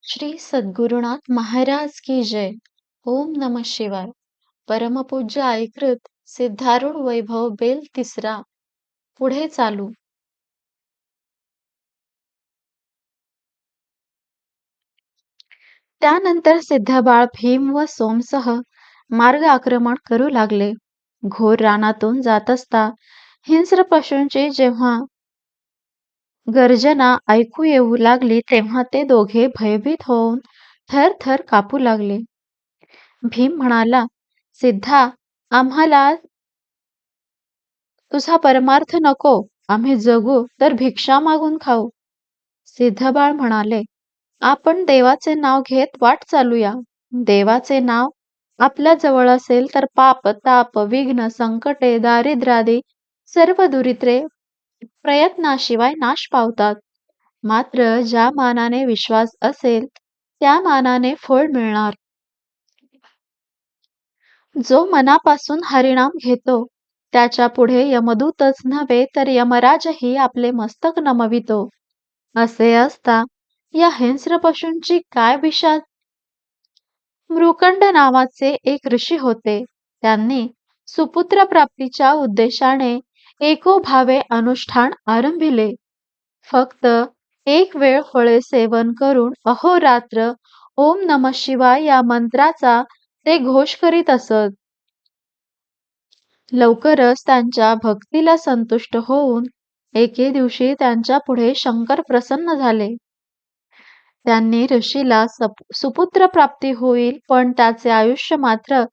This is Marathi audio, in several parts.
श्री सद्गुरुनाथ महाराज की जय. ओम नमः शिवाय. परमपूज्य ऐकृत सिद्धारूढ वैभव बेल तिसरा. पुढे चालू. त्यानंतर सिद्धबाळ भीम व सोमसह मार्ग आक्रमण करू लागले. घोर रानातून जात असता हिंस्र पशूंची जेव्हा गर्जना ऐकू येऊ लागली तेव्हा ते दोघे भयभीत होऊन थर थर कापू लागले. भीम म्हणाला, सिद्धा, आम्हाला तुझा परमार्थ नको. आम्ही जगू तर भिक्षा मागून खाऊ. सिद्धबाळ म्हणाले, आपण देवाचे नाव घेत वाट चालूया. देवाचे नाव आपल्या जवळ असेल तर पाप, ताप, विघ्न, संकटे, दारिद्र्यादी सर्व दुरित्रे प्रयत्नाशिवाय नाश पावतात. मात्र ज्या मानाने विश्वास असेल त्या मानाने फळ मिळणार. जो मनापासून हरिनाम घेतो त्याच्या पुढे यमदूतच नव्हे तर यमराजही आपले मस्तक नमवितो. असे असता या हिंस्र पशूंची काय विषाद. मृकंड नावाचे एक ऋषी होते. त्यांनी सुपुत्र प्राप्तीच्या उद्देशाने एकोभावे अनुष्ठान आरंभिले. फक्त एक वेळ फळे सेवन करून अहोरात्र ओम नमः शिवाय या मंत्राचा ते घोष करीत असत. लवकरच त्यांच्या भक्तीला संतुष्ट होऊन एके दिवशी त्यांच्या पुढे शंकर प्रसन्न झाले. त्यांनी ऋषीला सुपुत्र प्राप्ती होईल, पण त्याचे आयुष्य मात्र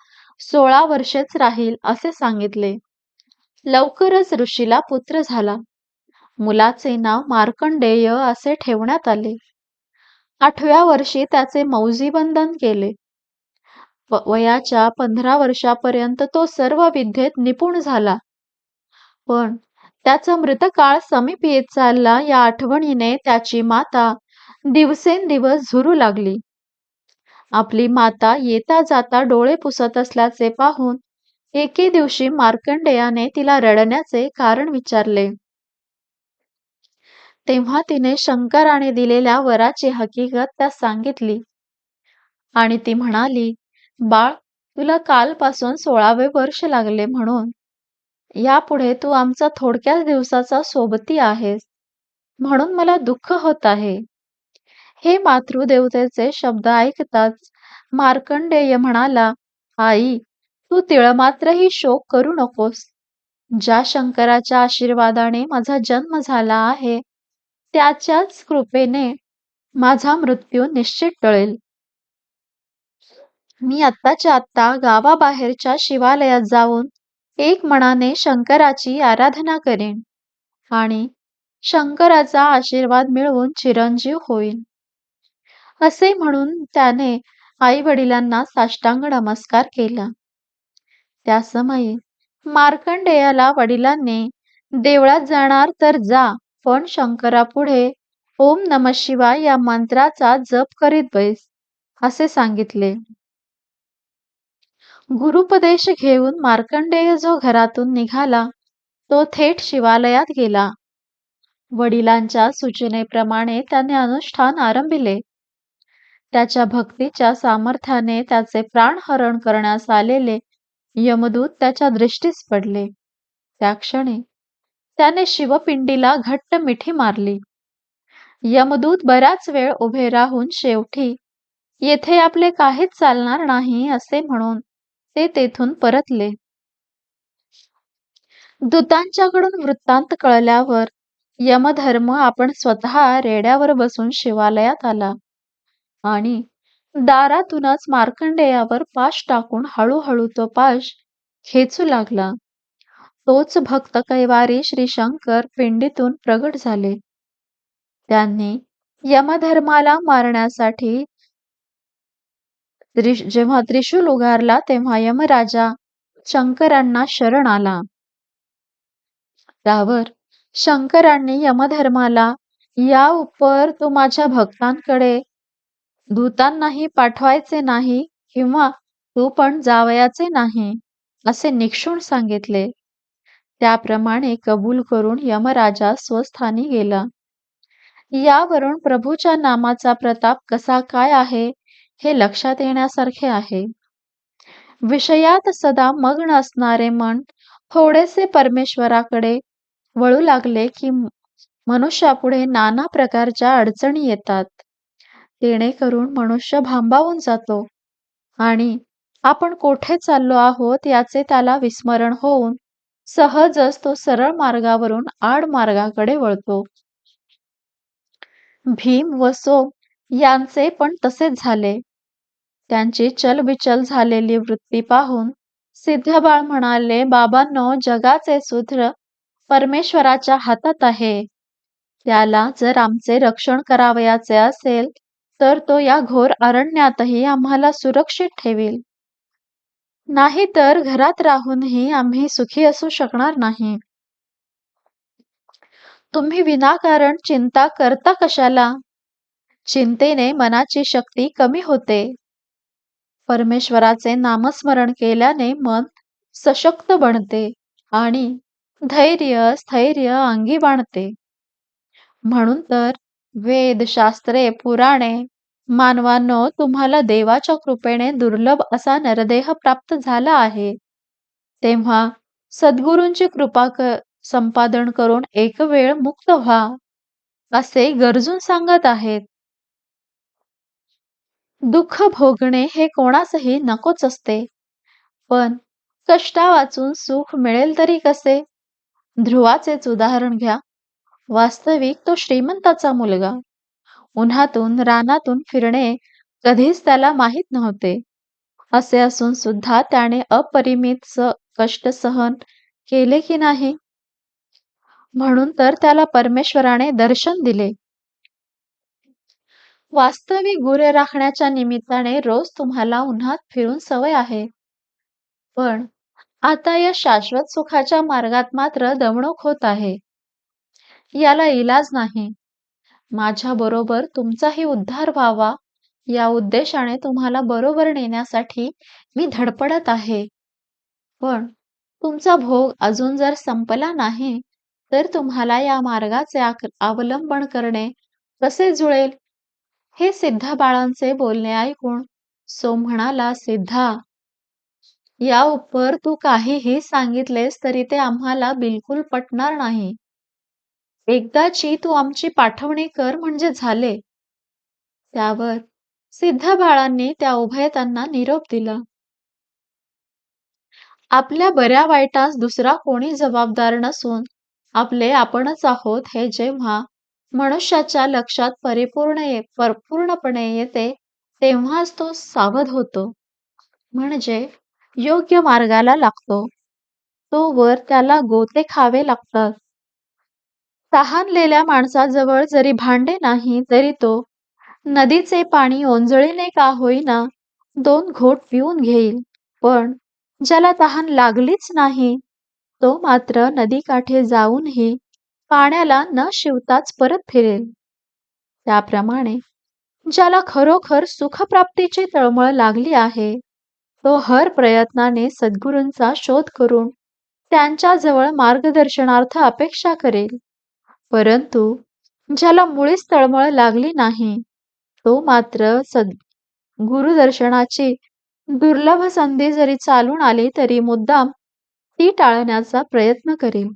16 वर्षेच राहील असे सांगितले. लवकरच ऋषीला पुत्र झाला. मुलाचे नाव मार्कंडेय असे ठेवण्यात आले. 8व्या वर्षी त्याचे मौजीबंधन केले. वयाच्या 15 वर्षापर्यंत तो सर्व विद्येत निपुण झाला. पण त्याचा मृतकाळ समीप येत चालला या आठवणीने त्याची माता दिवसेंदिवस झुरू लागली. आपली माता येता जाता डोळे पुसत असल्याचे पाहून एके दिवशी मार्कंडेयाने तिला रडण्याचे कारण विचारले. तेव्हा तिने शंकराने दिलेल्या वराची हकीकत त्यास सांगितली आणि ती म्हणाली, बाळ, तुला कालपासून 16वे वर्ष लागले म्हणून यापुढे तू आमचा थोडक्याच दिवसाचा सोबती आहेस, म्हणून मला दुःख होत आहे. हे मातृदेवतेचे शब्द ऐकताच मार्कंडेय म्हणाला, आई, तू तिळमात्रही शोक करू नकोस. ज्या शंकराच्या आशीर्वादाने माझा जन्म झाला आहे त्याच्याच कृपेने माझा मृत्यू निश्चित टळेल. मी आत्ताच्या आत्ता गावाबाहेरच्या शिवालयात जाऊन एक मनाने शंकराची आराधना करेन आणि शंकराचा आशीर्वाद मिळवून चिरंजीव होईन. असे म्हणून त्याने आई वडिलांना साष्टांग नमस्कार केला. त्या समयी मार्कंडेयाला वडिलांनी, देवळात जाणार तर जा, पण शंकरापुढे ओम नमः शिवाय या मंत्राचा जप करीत बैस असे सांगितले. गुरुपदेश घेऊन मार्कंडेय जो घरातून निघाला तो थेट शिवालयात गेला. वडिलांच्या सूचनेप्रमाणे त्याने अनुष्ठान आरंभिले. त्याच्या भक्तीच्या सामर्थ्याने त्याचे प्राणहरण करण्यास आलेले यमदूत त्याच्या दृष्टीस पडले. त्या क्षणी त्याने शिवपिंडीला घट्ट मिठी मारली. यमदूत बराच वेळ उभे राहून शेवटी येथे आपले काहीच चालणार नाही असे म्हणून ते तेथून परतले. दूतांच्याकडून वृत्तांत कळल्यावर यमधर्म आपण स्वतः रेड्यावर बसून शिवालयात आला आणि दारातूनच मार्कंडेयावर पाश टाकून हळूहळू तो पाश खेचू लागला. तोच भक्त कैवारी श्री शंकर पिंडीतून प्रगट झाले. त्यांनी यमधर्माला मारण्यासाठी जेव्हा त्रिशूल उगारला तेव्हा यमराजा शंकरांना शरण आला. त्यावर शंकरांनी यमधर्माला, या उपर तू माझ्या भक्तांकडे दूतांनाही पाठवायचे नाही किंवा तू पण जावयाचे नाही असे निक्षून सांगितले. त्याप्रमाणे कबूल करून यमराजा स्वस्थानी गेला. यावरून प्रभूच्या नामाचा प्रताप कसा काय आहे हे लक्षात येण्यासारखे आहे. विषयात सदा मग्न असणारे मन थोडेसे परमेश्वराकडे वळू लागले की मनुष्यापुढे नाना प्रकारच्या अडचणी येतात. जेणेकरून मनुष्य भांबावून जातो आणि आपण कोठे चाललो आहोत याचे त्याला विस्मरण होऊन सहजच तो सरळ मार्गावरून आड मार्गाकडे वळतो. भीम व सोम यांचे पण तसेच झाले. त्यांची चलबिचल झालेली वृत्ती पाहून सिद्धबाळ म्हणाले, बाबांनो, जगाचे सूत्र परमेश्वराच्या हातात आहे. त्याला जर आमचे रक्षण करावयाचे असेल तर तो या घोर अरण्यातही आम्हाला सुरक्षित ठेवील. नाहीतर घरात राहूनही आम्ही सुखी असू शकणार नाही. तुम्ही विनाकारण चिंता करता कशाला? चिंतेने मनाची शक्ती कमी होते. परमेश्वराचे नामस्मरण केल्याने मन सशक्त बनते आणि धैर्य स्थैर्य अंगी बाणते. म्हणून तर वेद शास्त्रे पुराणे मानवांनो, तुम्हाला देवाच्या कृपेने दुर्लभ असा नरदेह प्राप्त झाला आहे. तेव्हा सद्गुरूंची संपादन करून एक वेळ मुक्त व्हा असे गरजून सांगत आहेत. दुःख भोगणे हे कोणासही नकोच असते, पण कष्टा वाचून सुख मिळेल तरी कसे? ध्रुवाचेच उदाहरण घ्या. वास्तविक तो श्रीमंताचा मुलगा. उन्हातून रानातून फिरणे कधीच त्याला माहीत नव्हते. असे असून सुद्धा त्याने अपरिमित कष्ट सहन केले की नाही? म्हणून तर त्याला परमेश्वराने दर्शन दिले. वास्तविक गुरे राखण्याच्या निमित्ताने रोज तुम्हाला उन्हात फिरून सवय आहे. पण आता या शाश्वत सुखाच्या मार्गात मात्र दमणूक होत आहे. याला इलाज नाही. माझ्या बरोबर तुमचाही उद्धार व्हावा या उद्देशाने तुम्हाला बरोबर नेण्यासाठी मी धडपडत आहे. पण तुमचा भोग अजून जर संपला नाही तर तुम्हाला या मार्गाचे अवलंबन करणे कसे जुळेल? हे सिद्धा बाळांचे बोलणे ऐकून सोम म्हणाला, सिद्धा, या उपर तू काहीही सांगितलेस तरी ते आम्हाला बिलकुल पटणार नाही. एकदाची तू आमची पाठवणी कर म्हणजे झाले. त्यावर सिद्ध बाळांनी त्या उभयतांना निरोप दिला. आपल्या बऱ्या वाईटास दुसरा कोणी जबाबदार नसून आपले आपणच आहोत हे जेव्हा मनुष्याच्या लक्षात परिपूर्णपणे येते तेव्हाच तो सावध होतो, म्हणजे योग्य मार्गाला लागतो. तोवर त्याला गोते खावे लागतात. तहानलेल्या माणसाजवळ जरी भांडे नाही तरी तो नदीचे पाणी ओंजळीने का होईना 2 घोट पिऊन घेईल. पण ज्याला तहान लागलीच नाही तो मात्र नदीकाठी जाऊनही पाण्याला न शिवताच परत फिरेल. त्याप्रमाणे ज्याला खरोखर सुखप्राप्तीची तळमळ लागली आहे तो हर प्रयत्नाने सद्गुरूंचा शोध करून त्यांच्याजवळ मार्गदर्शनार्थ अपेक्षा करेल. परंतु ज्याला मुळीच तळमळ लागली नाही तो मात्र गुरुदर्शनाची दुर्लभ संधी जरी चालून आली तरी मुद्दाम ती टाळण्याचा प्रयत्न करेल.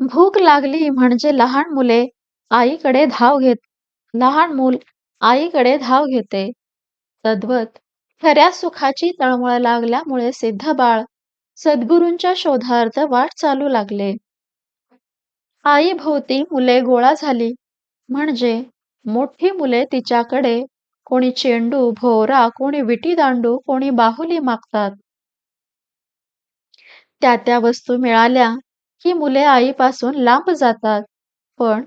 भूक लागली म्हणजे लहान मूल आईकडे धाव घेते. तद्वत खऱ्या सुखाची तळमळ लागल्यामुळे सिद्ध बाळ सद्गुरूंच्या शोधार्थ वाट चालू लागले. आई भोवती मुले गोळा झाली म्हणजे मोठी मुले तिच्याकडे कोणी चेंडू, भोवरा, कोणी विटीदांडू, कोणी बाहुली मागतात. त्या वस्तू मिळाल्या की मुले आईपासून लांब जातात. पण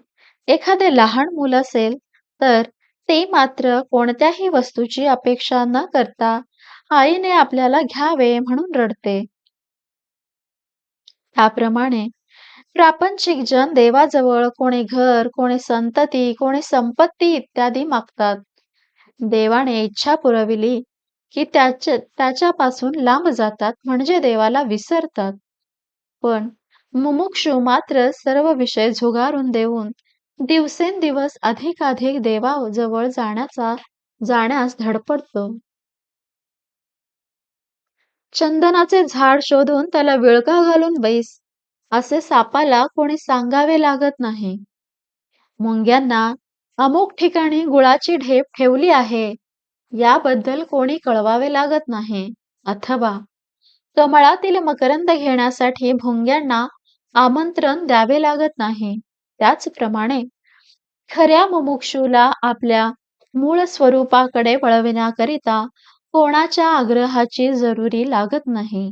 एखादे लहान मूल असेल तर ते मात्र कोणत्याही वस्तूची अपेक्षा न करता आईने आपल्याला घ्यावे म्हणून रडते. त्याप्रमाणे प्रापंचिक जन देवाजवळ कोणी घर, कोणी संतती, कोणी संपत्ती इत्यादी मागतात. देवाने इच्छा पुरविली की त्याच्यापासून लांब जातात म्हणजे देवाला विसरतात. पण मुमुक्षू मात्र सर्व विषय झुगारून देऊन दिवसेंदिवस अधिकाधिक देवाजवळ जाण्यास धडपडतो. चंदनाचे झाड शोधून त्याला विळखा घालून बैस, असे सापाला कोणी सांगावे लागत नाही. मुंग्यांना अमुक ठिकाणी गुळाची ढेप ठेवली आहे, याबद्दल कोणी कळवावे लागत नाही. अथवा कमळातील मकरंद घेण्यासाठी भुंग्यांना आमंत्रण द्यावे लागत नाही. त्याचप्रमाणे खऱ्या मुमुक्षूला आपल्या मूळ स्वरूपाकडे वळविण्याकरिता कोणाच्या आग्रहाची जरुरी लागत नाही.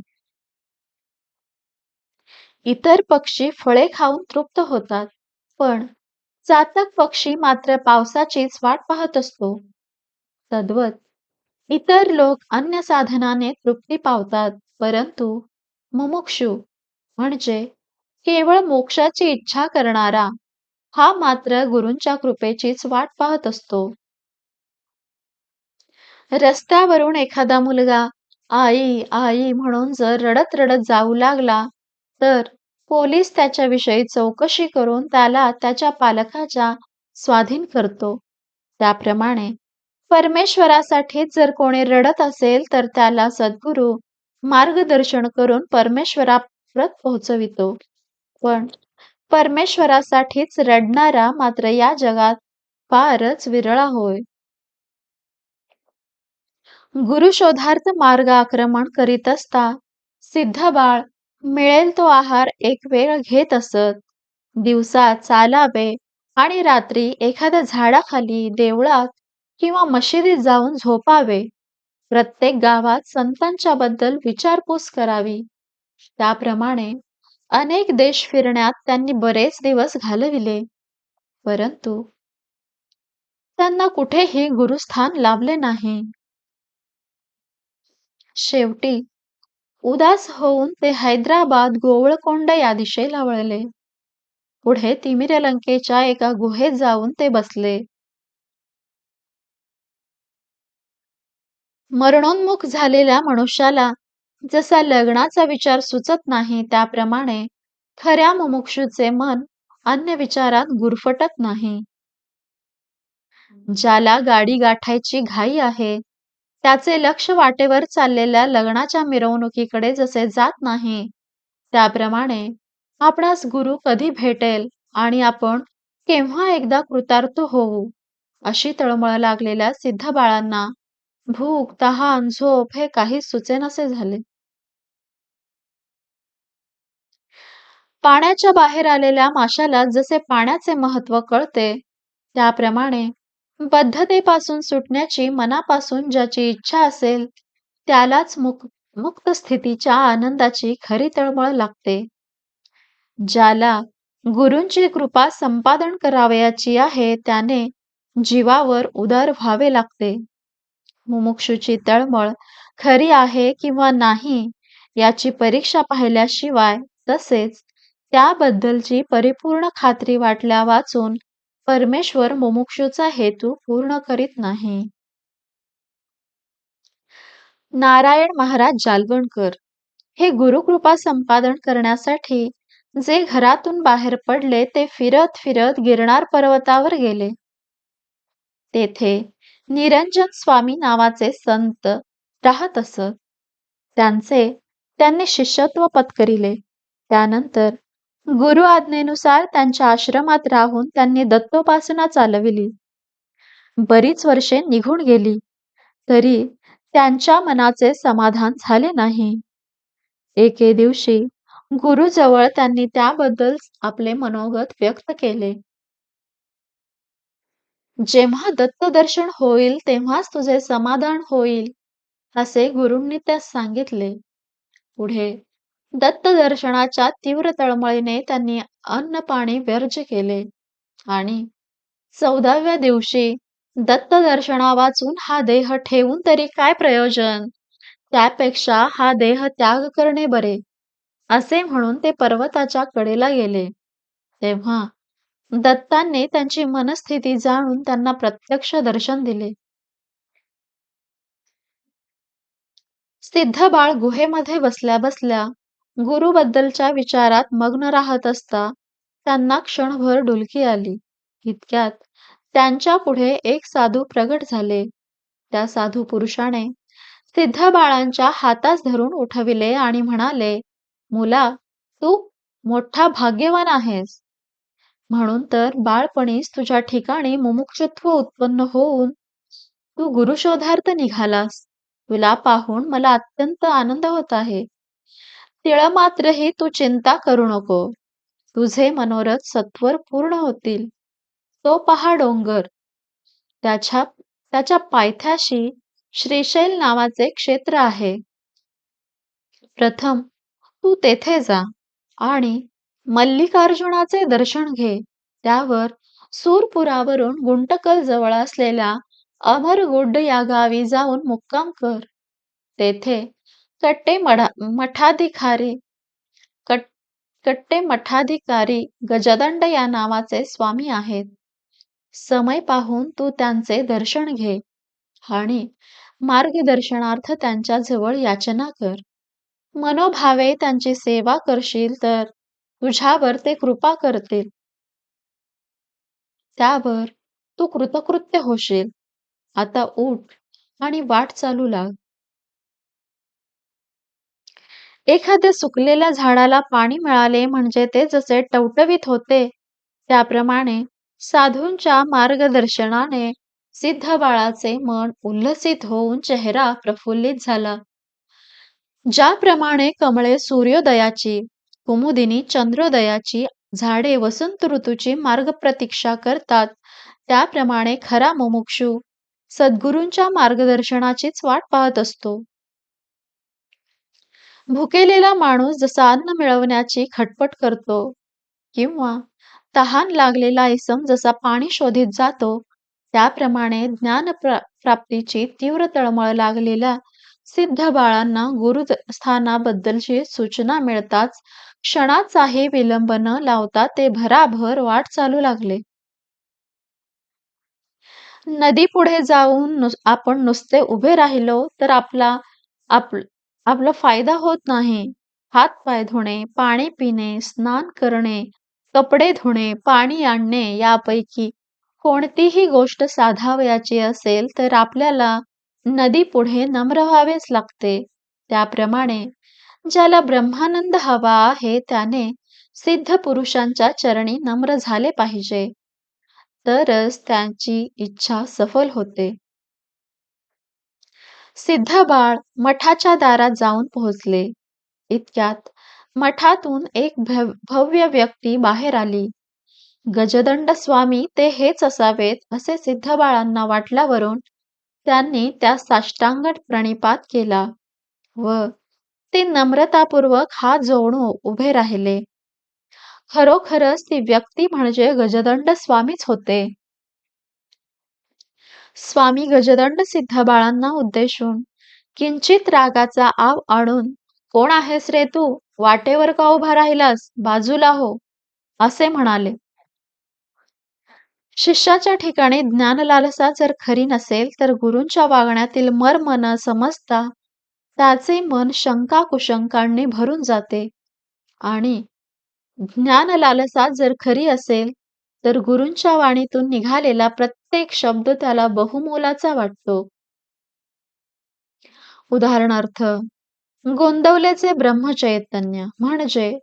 इतर पक्षी फळे खाऊन तृप्त होतात, पण चातक पक्षी मात्र पावसाचीच वाट पाहत असतो. तद्वत इतर लोक अन्य साधनाने तृप्ती पावतात, परंतु मुमुक्षू म्हणजे केवळ मोक्षाची इच्छा करणारा हा मात्र गुरूंच्या कृपेचीच वाट पाहत असतो. रस्त्यावरून एखादा मुलगा आई आई म्हणून जर रडत रडत जाऊ लागला, तर पोलीस त्याच्याविषयी चौकशी करून त्याला त्याच्या पालकाच्या स्वाधीन करतो. त्याप्रमाणे परमेश्वरासाठीच जर कोणी रडत असेल, तर त्याला सद्गुरू मार्गदर्शन करून परमेश्वराप्रत पोहोचवितो. पण परमेश्वरासाठीच रडणारा मात्र या जगात फारच विरळा होय. गुरुशोधार्थ मार्ग आक्रमण करीत असता सिद्ध बाळ मिळेल तो आहार एक वेळ घेत असत. दिवसा चालावे आणि रात्री एखाद्या झाडाखाली, देवळात किंवा मशिदीत जाऊन झोपावे. प्रत्येक गावात संतांच्या बद्दल विचारपूस करावी. त्याप्रमाणे अनेक देश फिरण्यात त्यांनी बरेच दिवस घालविले, परंतु त्यांना कुठेही गुरुस्थान लाभले नाही. शेवटी उदास होऊन ते हैदराबाद, गोवळकोंडा या दिशेला वळले. पुढे तिमिरलंकेच्या एका गुहेत जाऊन ते बसले. मरणोन्मुख झालेल्या मनुष्याला जसा लग्नाचा विचार सुचत नाही, त्याप्रमाणे खऱ्या मुमुक्षूचे मन अन्य विचारात गुरफटत नाही. ज्याला गाडी गाठायची घाई आहे, त्याचे लक्ष वाटेवर चाललेल्या लग्नाच्या मिरवणुकीकडे जसे जात नाही, त्याप्रमाणे आपणास गुरु कधी भेटेल आणि आपण केव्हा एकदा कृतार्थ होऊ, अशी तळमळ लागलेल्या सिद्ध बाळांना भूक, तहान, झोप हे काहीच सुचेनासे झाले. पाण्याच्या बाहेर आलेल्या माशाला जसे पाण्याचे महत्त्व कळते, त्याप्रमाणे बद्धतेपासून सुटण्याची मनापासून ज्याची इच्छा असेल, त्यालाच मुक्त स्थितीच्या आनंदाची खरी तळमळ लागते. ज्याला गुरूंची कृपा संपादन करावयाची आहे, त्याने जीवावर उदार व्हावे लागते. मुमुक्षूची तळमळ खरी आहे किंवा नाही, याची परीक्षा पाहिल्याशिवाय, तसेच त्याबद्दलची परिपूर्ण खात्री वाटल्या वाचून परमेश्वर मुमुक्षूचा हेतू पूर्ण करीत नाही. नारायण महाराज जालवणकर हे गुरुकृपा संपादन करण्यासाठी जे घरातून बाहेर पडले, ते फिरत फिरत गिरनार पर्वतावर गेले. तेथे निरंजन स्वामी नावाचे संत राहत असत. त्यांनी शिष्यत्व पत्करिले. त्यानंतर गुरु आज्ञेनुसार त्यांच्या आश्रमात राहून त्यांनी दत्तोपासना चालविली. बरीच वर्षे निघून गेली, तरी त्यांच्या मनाचे समाधान झाले नाही. एके दिवशी गुरुजवळ त्यांनी त्याबद्दल आपले मनोगत व्यक्त केले. जेव्हा दत्तदर्शन होईल, तेव्हाच तुझे समाधान होईल, असे गुरूंनी त्यास सांगितले. पुढे दत्तदर्शनाच्या तीव्र तळमळीने त्यांनी अन्न पाणी वर्ज केले आणि 14व्या दिवशी दत्तदर्शना वाचून हा देह ठेवून तरी काय प्रयोजन, त्यापेक्षा हा देह त्याग करणे बरे, असे म्हणून ते पर्वताच्या कडेला गेले. तेव्हा दत्तांनी त्यांची मनस्थिती जाणून त्यांना प्रत्यक्ष दर्शन दिले. सिद्ध बाळ गुहेमध्ये बसल्या बसल्या गुरुबद्दलच्या विचारात मग्न राहत असता त्यांना क्षणभर डुलकी आली. इतक्यात त्यांच्या पुढे एक साधू प्रगट झाले. त्या साधू पुरुषाने सिद्ध बाळांच्या हातास धरून उठविले आणि म्हणाले, मुला, तू मोठा भाग्यवान आहेस. म्हणून तर बाळपणीच तुझ्या ठिकाणी मुमुक्षुत्व उत्पन्न होऊन तू गुरुशोधार्थ निघालास. तुला पाहून मला अत्यंत आनंद होत आहे. तिळमात्रही तू चिंता करू नको. तुझे मनोरथ सत्वर पूर्ण होतील. तो पहा डोंगर. त्याच्या त्याच्या पायथ्याशी श्रीशैल नावाचे क्षेत्र आहे. प्रथम तू तेथे जा आणि मल्लिकार्जुनाचे दर्शन घे. त्यावर सूरपुरावरून गुंटकल जवळ असलेल्या अमरगुड्ड या गावी जाऊन मुक्काम कर. तेथे कट्टे मठाधिकारी कट, कट्टे मठाधिकारी गजदंड या नावाचे स्वामी आहेत. समय पाहून तू त्यांचे दर्शन घे आणि मार्गदर्शनार्थ त्यांच्या जवळ याचना कर. मनोभावे त्यांची सेवा करशील तर तुझ्यावर ते कृपा करतील. त्यावर तू कृतकृत्य होशील. आता उठ आणि वाट चालू लाग. एखाद्या सुकलेल्या झाडाला पाणी मिळाले म्हणजे ते जसे टवटवीत होते, त्याप्रमाणे साधूंच्या मार्गदर्शनाने सिद्ध बाळाचे मन उल्हसित होऊन चेहरा प्रफुल्लित झाला. ज्याप्रमाणे कमळे सूर्योदयाची, कुमुदिनी चंद्रोदयाची, झाडे वसंत ऋतूची मार्गप्रतीक्षा करतात, त्याप्रमाणे खरा मुमुक्षू सद्गुरूंच्या मार्गदर्शनाचीच वाट पाहत असतो. भुकेलेला माणूस जसा अन्न मिळवण्याची खटपट करतो किंवा तहान लागलेला इसम जसा पाणी शोधित जातो, त्याप्रमाणे प्राप्तीची तीव्र तळमळ लागलेल्या सिद्ध बाळांना गुरुस्थानाबद्दलची सूचना मिळताच क्षणाचाही विलंब न लावता ते भराभर वाट चालू लागले. नदी पुढे जाऊन आपण नुसते उभे राहिलो तर आपला फायदा होत नाही. हात पाय धुणे, पाणी पिणे, स्नान करणे, कपडे धुणे, पाणी आणणे यापैकी कोणतीही गोष्ट साधावयाची असेल तर आपल्याला नदी पुढे नम्र व्हावेच लागते. त्याप्रमाणे ज्याला ब्रह्मानंद हवा आहे त्याने सिद्ध पुरुषांच्या चरणी नम्र झाले पाहिजे. तरच त्यांची इच्छा सफल होते. सिद्ध बाळ मठाच्या दारात जाऊन पोहोचले. इतक्यात मठातून एक भव्य व्यक्ती बाहेर आली. गजदंड स्वामी ते हेच असावेत असे सिद्ध बाळांना वाटल्यावरून त्यांनी त्या साष्टांग प्रणिपात केला व ते नम्रतापूर्वक हात जोडून उभे राहिले. खरोखरच ती व्यक्ती म्हणजे गजदंड स्वामीच होते. स्वामी गजदंड सिद्ध बाळांना उद्देशून किंचित रागाचा आव आणून, कोण आहेस रे तू? वाटेवर का उभा राहिलास? बाजूला हो, असे म्हणाले. शिष्याच्या ठिकाणी ज्ञानलालसा जर खरी नसेल तर गुरूंच्या वागण्यातील मर्म न समजता त्याचे मन शंका कुशंकांनी भरून जाते आणि ज्ञानलालसा जर खरी असेल तर गुरूंच्या वाणीतून निघालेला प्रत्येक शब्द त्याला बहुमोलाचा वाटतो. उदाहरणार्थ, गोंदवलेचे ब्रह्मचैतन्य म्हणजे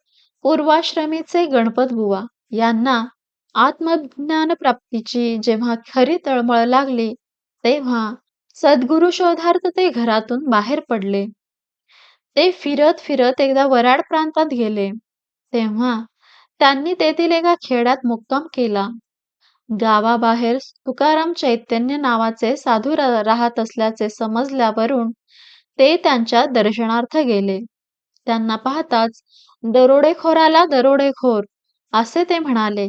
पूर्वाश्रमीचे गणपत बुवा यांना आत्मज्ञान प्राप्तीची जेव्हा खरी तळमळ लागली तेव्हा सद्गुरु शोधार्थ ते घरातून बाहेर पडले. ते फिरत फिरत एकदा वराड प्रांतात गेले. तेव्हा त्यांनी तेथील एका खेड्यात मुक्काम केला. गावाबाहेर तुकाराम चैतन्य नावाचे साधू राहत असल्याचे समजल्यावरून ते त्यांच्या दर्शनार्थ गेले. त्यांना पाहताच दरोडेखोराला दरोडेखोर असे ते म्हणाले.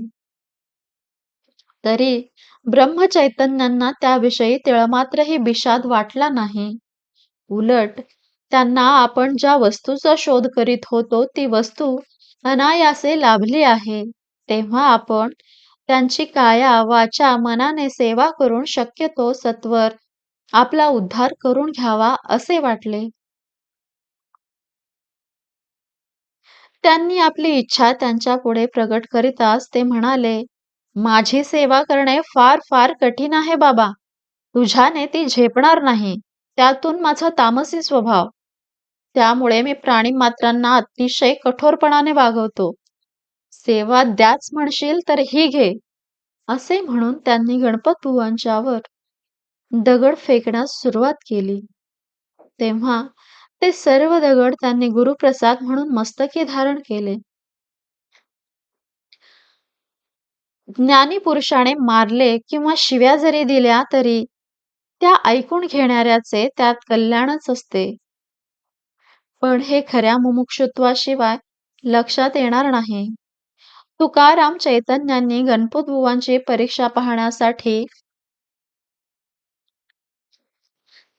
तरी ब्रह्मचैतन्यांना त्याविषयी तिळमात्रही विषाद वाटला नाही. उलट त्यांना आपण ज्या वस्तूचा शोध करीत होतो ती वस्तू अनायासे लाभली आहे, तेव्हा आपण त्यांची काया वाचा मनाने सेवा करून शक्यतो सत्वर आपला उद्धार करून घ्यावा असे वाटले. त्यांनी आपली इच्छा त्यांच्या पुढे प्रगट करीताच ते म्हणाले, माझी सेवा करणे फार फार कठीण आहे बाबा. तुझ्याने ती झेपणार नाही. त्यातून माझा तामसी स्वभाव. त्यामुळे मी प्राणीमात्रांना अतिशय कठोरपणाने वागवतो. सेवा द्याच म्हणशील तर ही घे, असे म्हणून त्यांनी गणपतबुवांच्यावर दगड फेकण्यास सुरुवात केली. तेव्हा ते सर्व दगड त्यांनी गुरुप्रसाद म्हणून मस्तकी धारण केले. ज्ञानी पुरुषाने मारले किंवा शिव्या जरी दिल्या तरी त्या ऐकून घेणाऱ्याचे त्यात कल्याणच असते. पण हे खऱ्या मुमुक्षुत्वाशिवाय लक्षात येणार नाही. तुकाराम चैतन्यांनी गणपतबुवांची परीक्षा पाहण्यासाठी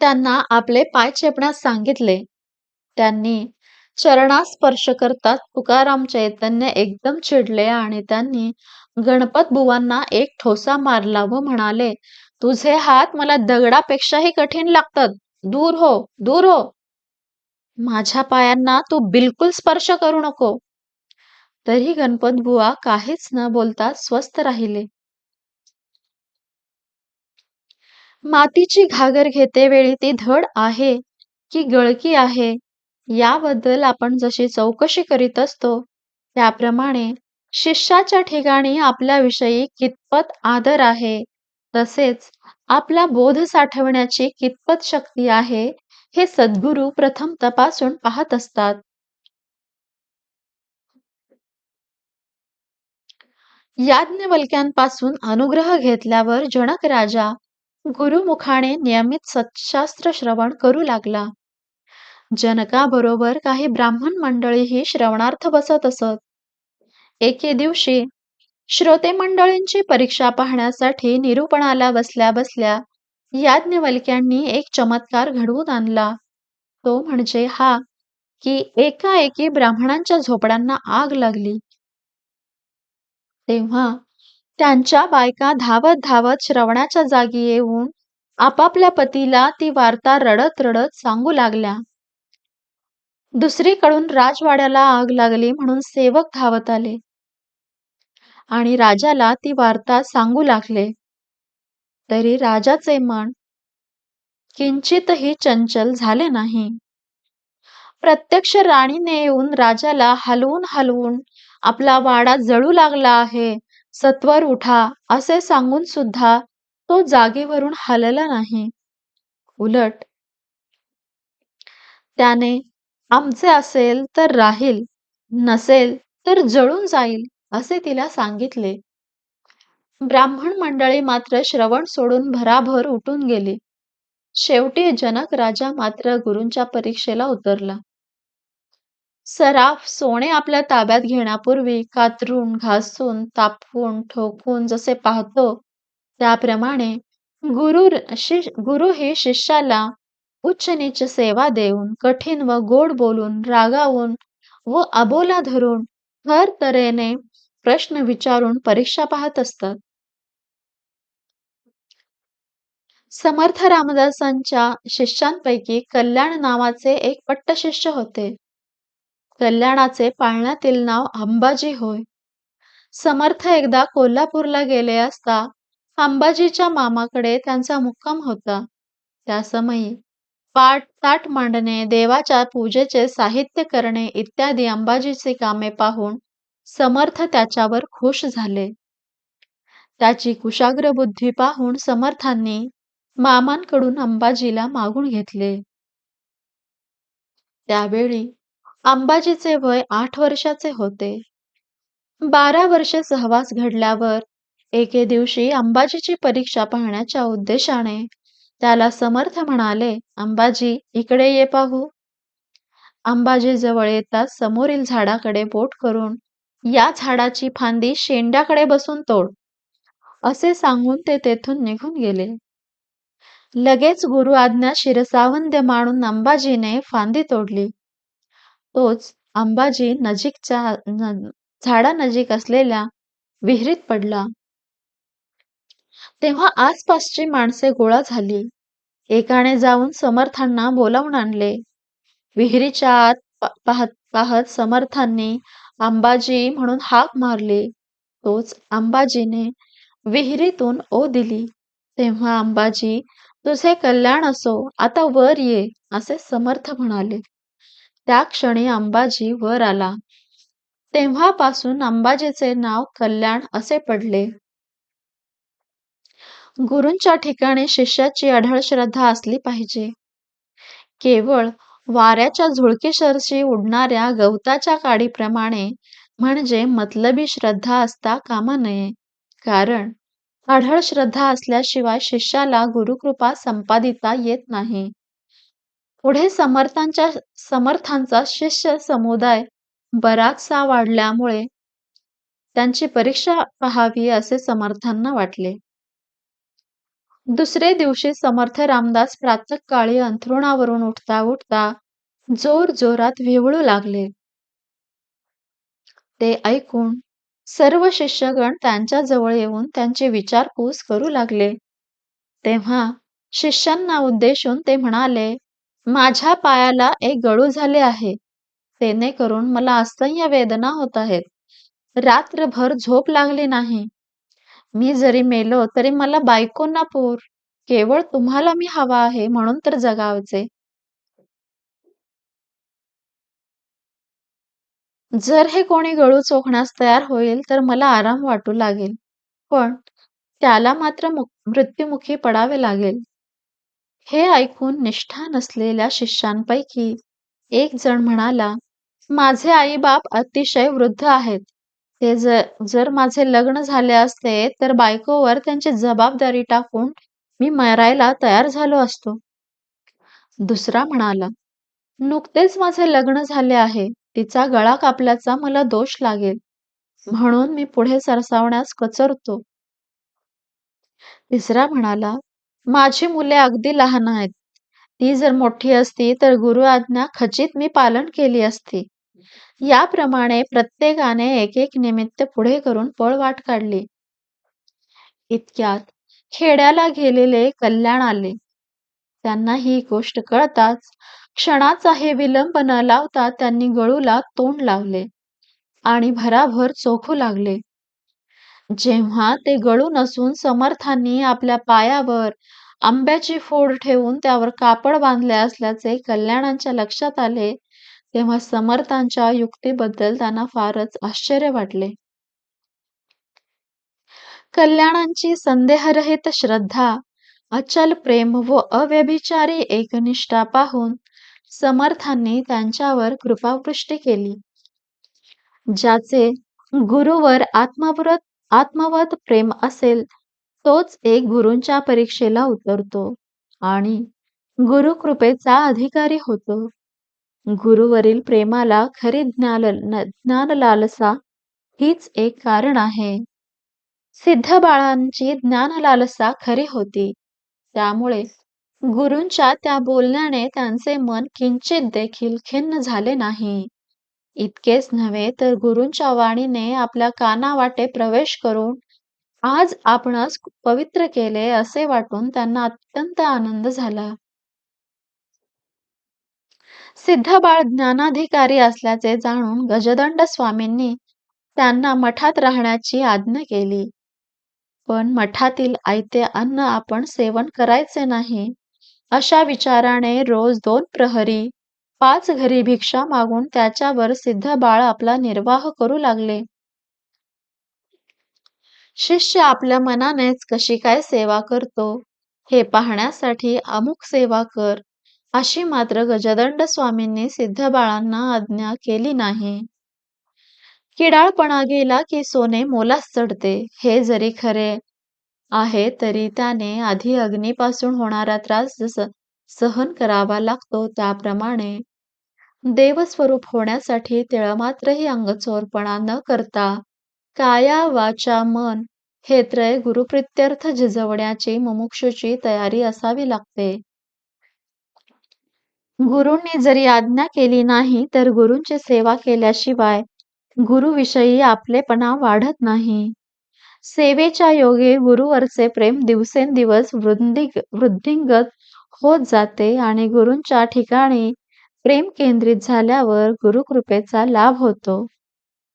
त्यांना आपले पाय चेपण्यास सांगितले. त्यांनी चरणास स्पर्श करताच तुकाराम चैतन्य एकदम चिडले आणि त्यांनी गणपतबुवांना एक ठोसा मारला व म्हणाले, तुझे हात मला दगडापेक्षाही कठीण लागतात. दूर हो, दूर हो. माझ्या पायांना तू बिलकुल स्पर्श करू नको. तरी गणपतबुवा काहीच न बोलता स्वस्थ राहिले. मातीची घागर घेतेवेळी ती धड आहे की गळकी आहे याबद्दल आपण जशी चौकशी करीत असतो, त्याप्रमाणे शिष्याच्या ठिकाणी आपल्याविषयी कितपत आदर आहे, तसेच आपला बोध साठवण्याची कितपत शक्ती आहे, हे सद्गुरू प्रथम तपासून पाहत असतात. याज्ञवल्क्यांपासून अनुग्रह घेतल्यावर जनक राजा गुरुमुखाने नियमित सत्शास्त्र श्रवण करू लागला. जनकाबरोबर काही ब्राह्मण मंडळीही श्रवणार्थ बसत असत. एके दिवशी श्रोते मंडळींची परीक्षा पाहण्यासाठी निरूपणाला बसल्या बसल्या याज्ञवल्क्यांनी एक चमत्कार घडवून आणला. तो म्हणजे हा की एकाएकी ब्राह्मणांच्या झोपड्यांना आग लागली. तेव्हा त्यांच्या बायका धावत धावत श्रवणाच्या जागी येऊन आपापल्या पतीला ती वार्ता रडत रडत सांगू लागल्या. दुसरीकडून राजवाड्याला आग लागली म्हणून सेवक धावत आले आणि राजाला ती वार्ता सांगू लागले. तरी राजाचे मन किंचितही चंचल झाले नाही. प्रत्यक्ष राणीने येऊन राजाला हलवून हलवून आपला वाडा जळू लागला आहे, सत्वर उठा असे सांगून सुद्धा तो जागेवरून हलला नाही. उलट त्याने आमचे असेल तर राहील, नसेल तर जळून जाईल असे तिला सांगितले. ब्राह्मण मंडळी मात्र श्रवण सोडून भराभर उठून गेली. शेवटी जनक राजा मात्र गुरूंच्या परीक्षेला उतरला. सराफ सोने आपल्या ताब्यात घेण्यापूर्वी कातरून, घासून, तापवून, ठोकून जसे पाहतो, त्याप्रमाणे गुरु ही शिष्याला उच्च नीच सेवा देऊन, कठीण व गोड बोलून, रागावून व अबोला धरून हर तऱ्हेने प्रश्न विचारून परीक्षा पाहत असतात. समर्थ रामदासांच्या शिष्यांपैकी कल्याण नावाचे एक पट्टशिष्य होते. कल्याणाचे पाळण्यातील नाव अंबाजी होय. समर्थ एकदा कोल्हापूरला गेले असता अंबाजीच्या मामाकडे त्यांचा मुक्काम होता. त्या समयी पाट ताट मांडणे, देवाच्या पूजेचे साहित्य करणे इत्यादी अंबाजीची कामे पाहून समर्थ त्याच्यावर खुश झाले. त्याची कुशाग्र बुद्धी पाहून समर्थांनी मामांकडून अंबाजीला मागून घेतले. त्यावेळी अंबाजीचे वय 8 वर्षाचे होते. 12 वर्षे सहवास घडल्यावर एके दिवशी अंबाजीची परीक्षा पाहण्याच्या उद्देशाने त्याला समर्थ म्हणाले, अंबाजी इकडे ये पाहू. अंबाजी जवळ येताच समोरील झाडाकडे बोट करून या झाडाची फांदी शेंड्याकडे बसून तोड असे सांगून ते तेथून निघून गेले. लगेच गुरु आज्ञा शिरसावंद्य मानून अंबाजीने फांदी तोडली. तोच अंबाजी नजीकच्या झाडानजीक असलेल्या विहिरीत पडला. तेव्हा आसपासची माणसे गोळा झाली. एकाने जाऊन समर्थांना बोलावून आणले. विहिरीच्या आत पाहत पाहत समर्थांनी अंबाजी म्हणून हाक मारली. तोच अंबाजीने विहिरीतून ओ दिली. तेव्हा अंबाजी, तुझे कल्याण असो, आता वर ये, असे समर्थ म्हणाले. त्या क्षणी अंबाजी वर आला. तेव्हापासून अंबाजीचे नाव कल्याण असे पडले. गुरूंच्या ठिकाणी शिष्याची अढळ श्रद्धा असली पाहिजे. केवळ वाऱ्याच्या झुळकेसरशी उडणाऱ्या गवताच्या काडीप्रमाणे म्हणजे मतलबी श्रद्धा असता कामा नये. कारण अढळ श्रद्धा असल्याशिवाय शिष्याला गुरुकृपा संपादिता येत नाही. पुढे समर्थांचा शिष्य समुदाय बराचसा वाढल्यामुळे त्यांची परीक्षा पहावी असे समर्थांना वाटले. दुसरे दिवशी समर्थ रामदास प्रातःकाळी अंथरुणावरून उठता उठता जोरात विव्हळू लागले. ते ऐकून सर्व शिष्यगण त्यांच्या जवळ येऊन त्यांची विचारपूस करू लागले. तेव्हा शिष्यांना उद्देशून ते म्हणाले, माझ्या पायाला एक गळू झाले आहे. जेणेकरून मला असह्य वेदना होत आहेत. रात्रभर झोप लागली नाही. मी जरी मेलो तरी मला बायको ना पोर. केवळ तुम्हाला मी हवा आहे म्हणून तर जगावचे. जर हे कोणी गळू चोखण्यास तयार होईल तर मला आराम वाटू लागेल. पण त्याला मात्र मृत्युमुखी पडावे लागेल. हे ऐकून निष्ठा नसलेल्या शिष्यांपैकी एक जण म्हणाला, माझे आई-बाप अतिशय वृद्ध आहेत. ते जर माझे लग्न झाले असते तर बायकोवर त्यांची जबाबदारी टाकून मी मरायला तयार झालो असतो. दुसरा म्हणाला, नुकतेच माझे लग्न झाले आहे. तिचा गळा कापल्याचा मला दोष लागेल. म्हणून मी पुढे सरसावण्यास कचरतो. तिसरा म्हणाला, माझी मुले अगदी लहान आहेत. ती जर मोठी असती तर गुरु आज्ञा खचित मी पालन केली असती. याप्रमाणे प्रत्येकाने एक एक निमित्त पुढे करून पळवाट काढली. इतक्यात खेड्याला गेलेले कल्याण आले. त्यांना ही गोष्ट कळताच क्षणाचाही विलंब न लावता त्यांनी गळूला तोंड लावले आणि भराभर चोखू लागले. जेव्हा ते गळू नसून समर्थांनी आपल्या पायावर आंब्याची फोड ठेवून त्यावर कापड बांधले असल्याचे कल्याणांच्या लक्षात आले, तेव्हा समर्थांच्या युक्तीबद्दल त्यांना फारच आश्चर्य वाटले. कल्याणांची संदेहरहित श्रद्धा, अचल प्रेम व अव्यभिचारी एकनिष्ठा पाहून समर्थांनी त्यांच्यावर कृपावृष्टी केली. ज्याचे गुरुवर आत्मवत प्रेम असेल तोच एक गुरूंच्या परीक्षेला उतरतो आणि गुरुकृपेचा अधिकारी होतो. गुरुवरील प्रेमाला खरी ज्ञान लालसा हीच एक कारण आहे. सिद्ध बाळांची ज्ञान लालसा खरी होती. त्यामुळे गुरूंच्या त्या बोलण्याने त्यांचे मन किंचित देखील खिन्न झाले नाही. इतकेच नव्हे तर गुरूंच्या वाणीने आपल्या कानावाटे प्रवेश करून आज आपणास पवित्र केले असे वाटून त्यांना अत्यंत आनंद झाला. सिद्ध बाळ ज्ञानाधिकारी असल्याचे जाणून गजदंड स्वामींनी त्यांना मठात राहण्याची आज्ञा केली. पण मठातील आयते अन्न आपण सेवन करायचे नाही, अशा विचाराने रोज 2 प्रहरी 5 घरी भिक्षा मागून त्याच्यावर सिद्ध बाळ आपला निर्वाह करू लागले. शिष्य आपल्या मनानेच कशी काय सेवा करतो हे पाहण्यासाठी अमुक सेवा कर, अशी मात्र गजदंड स्वामींनी सिद्ध बाळांना आज्ञा केली नाही. किडाळपणा गेला की सोने मोलास चढते, हे जरी खरे आहे तरी त्याने आधी अग्नीपासून होणारा त्रास जसा सहन करावा लागतो त्याप्रमाणे देवस्वरूप होण्यासाठी तिळमात्रही अंगचोरपणा न करता काया वाचा मन हे त्रय गुरुप्रित्यर्थ झिजवण्याची मुमुक्षूची तयारी असावी लागते. गुरूंनी जरी आज्ञा केली नाही तर गुरूंची सेवा केल्याशिवाय गुरुविषयी आपलेपणा वाढत नाही. सेवेच्या योगे गुरुवरचे प्रेम दिवसेंदिवस वृद्धिंगत होत जाते आणि गुरूंच्या ठिकाणी प्रेम केंद्रित झाल्यावर गुरुकृपेचा लाभ होतो.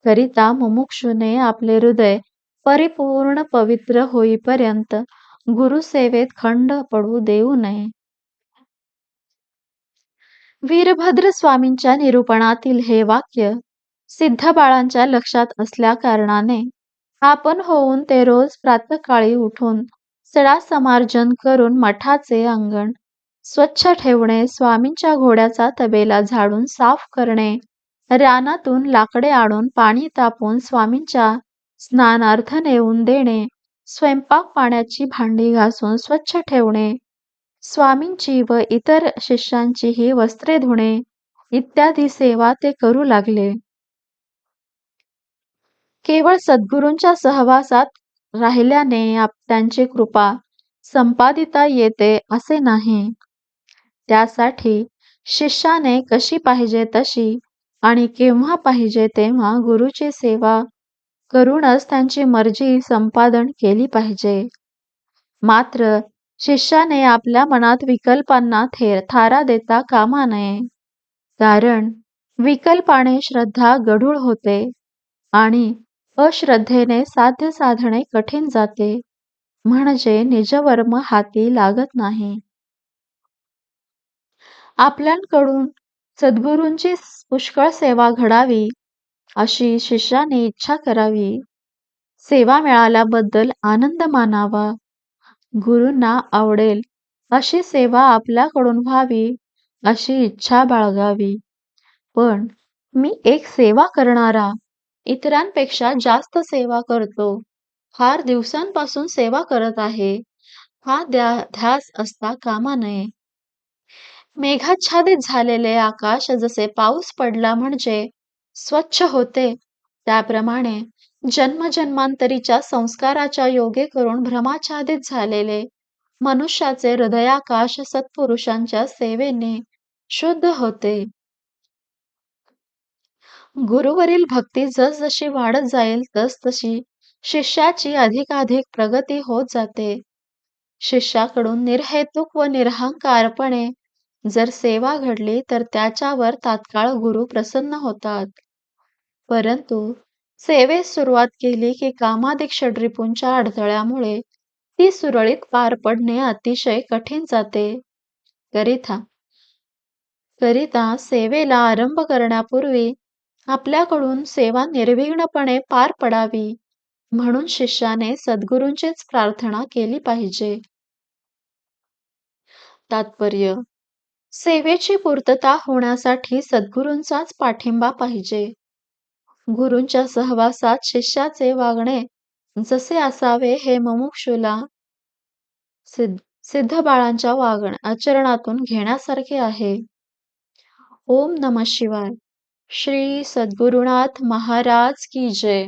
करिता मुमुक्षूने आपले हृदय परिपूर्ण पवित्र होईपर्यंत गुरुसेवेत खंड पडू देऊ नये. वीरभद्र स्वामींच्या निरूपणातील हे वाक्य सिद्ध बाळांच्या लक्षात असल्या कारणाने आपण होऊन ते रोज प्रातःकाळी उठून सडा समार्जन करून मठाचे अंगण स्वच्छ ठेवणे, स्वामींच्या घोड्याचा तबेला झाडून साफ करणे, रानातून लाकडे आणून पाणी तापवून स्वामींच्या स्नानार्थ नेऊन देणे, स्वयंपाक पाण्याची भांडी घासून स्वच्छ ठेवणे, स्वामींची व इतर शिष्यांचीही वस्त्रे धुणे इत्यादी सेवा ते करू लागले. केवळ सद्गुरूंच्या सहवासात राहिल्याने त्यांची कृपा संपादिता येते असे नाही. त्यासाठी शिष्याने कशी पाहिजे तशी आणि केव्हा पाहिजे तेव्हा गुरुची सेवा करूनच त्यांची मर्जी संपादन केली पाहिजे. मात्र शिष्याने आपल्या मनात विकल्पांना थारा देता कामा नये. कारण विकल्पाने श्रद्धा गढूळ होते आणि अश्रद्धेने साध्य साधणे कठीण जाते, म्हणजे निजवर्म हाती लागत नाही. आपल्याकडून सद्गुरूंची पुष्कळ सेवा घडावी अशी शिष्याने इच्छा करावी. सेवा मिळाल्याबद्दल आनंद मानावा. गुरूंना आवडेल अशी सेवा आपल्याकडून व्हावी अशी इच्छा बाळगावी. पण मी एक सेवा करणारा इतरांपेक्षा जास्त सेवा करतो, फार दिवसांपासून सेवा करत आहे, हा ध्यास असता कामा नये. मेघाच्छादित झालेले आकाश जसे पाऊस पडला म्हणजे स्वच्छ होते, त्याप्रमाणे जन्मजन्मांतरीच्या संस्काराच्या योगे करून भ्रमाच्छादित झालेले मनुष्याचे हृदयाकाश सत्पुरुषांच्या सेवेने शुद्ध होते. गुरुवरील भक्ती जसजशी वाढत जाईल तसतशी शिष्याची अधिकाधिक प्रगती होत जाते. शिष्याकडून निर्हेतुक व निरहंकारपणे जर सेवा घडली तर त्याच्यावर तात्काळ गुरु प्रसन्न होतात. परंतु सेवेस सुरुवात केली की कामादिक षड्रिपूंच्या अडथळ्यामुळे ती सुरळीत पार पडणे अतिशय कठीण जाते. करिता सेवेला आरंभ करण्यापूर्वी आपल्याकडून सेवा निर्विघ्नपणे पार पडावी म्हणून शिष्याने सद्गुरूंचीच प्रार्थना केली पाहिजे. तात्पर्य: सेवेची पूर्तता होण्यासाठी सद्गुरूंचाच पाठिंबा पाहिजे. गुरूंच्या सहवासात शिष्याचे वागणे जसे असावे हे मुमुक्षूला सिद्ध बाळांच्या आचरणातून घेण्यासारखे आहे. ओम नमः शिवाय. श्री सद्गुरुनाथ महाराज की जय.